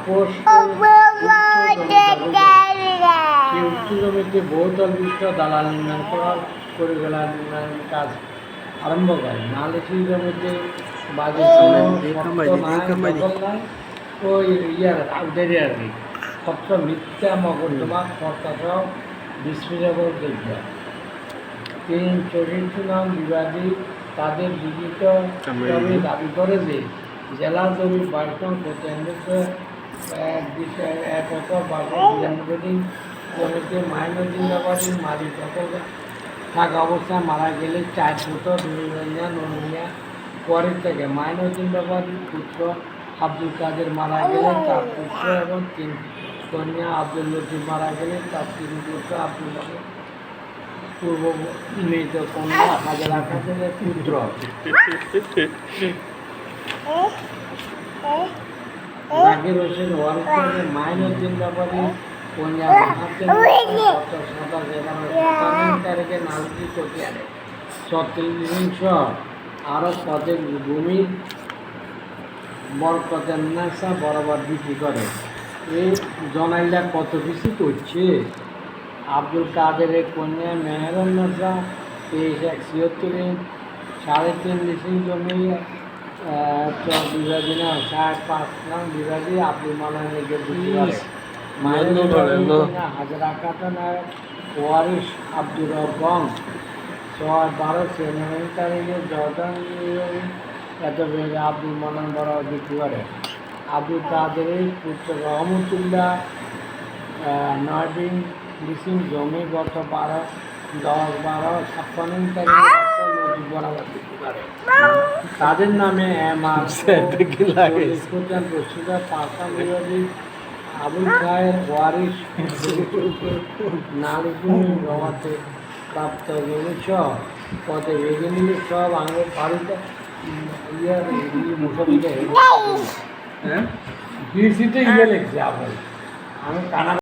আপোষ সেই উক্ত জমিতে বহুতল বিশিষ্ট দালাল নির্মাণ করে নির্মাণের কাজ আরম্ভ করে। নালিশি জমিতে বাজে ওই আউটারি আর কি সত্য মিথ্যা মকদ্দমা কর্তাসহ বিস্ফোরক দেখবে। 3 চরিত্র নাম বিবাদী তাদের বিজিত জমি দাবি করে যে জেলা জমি বার্ষণ প্রতিষ্ঠা 1,92 জমিতে মাইনুদ্দিন ব্যাপারীর মালিক দখল থাকা অবস্থায় মারা গেলে 4 পুত্র নুরমিয়া পরের থেকে মাইনুদ্দিন ব্যাপারীর পুত্র আব্দুল কাদের মারা গেলেন, 4 পুত্র এবং 3 কন্যা। আব্দুল লতিফ মারা গেলেন, তার 3 পুত্র। আব্দুল লতিফ পূর্ব মৃত কন্যা হাজারা খাতুনের পুত্র। জাকির হোসেন ওয়ারিস মাইনুদ্দিন ব্যাপারী কন্যা তারিখে নালিশি প্রক্রিয়ায় 36 আরও পদের ভূমি বরকতের নেশা বরাবর বিক্রি করে। এই জনাইলা কত কিছু করছে। আব্দুল কাদেরের কন্যা মেহেরুন্নেসা 23,176 3.5 লিসিং জমি বিভাজী না 5.5 নং বিভাজী আব্দুল মালানের বিক্রি করে। হাজারা খাতুনের ওয়ারিশ আব্দুর রব্বান 6/12 তারিখে জর্দান এত বেড়ে আব্দুল মালান বরাবর বিক্রি করে। আব্দুল কাদেরের পুত্র রহমতুল্লাহ 9 লিসিং জমি গত 10/12 তারিখে বরাবর বিক্রি করে। তাদের নামে পাঁচটা বিরোধী আবুল খায়ের ওয়ারিশ নালিশি জমাতে প্রাপ্ত জমি সহ পথে বেগে নিলে সব আঙুল বাড়িতে মুসলিমে হ্যাঁ লিখছে আমি কানা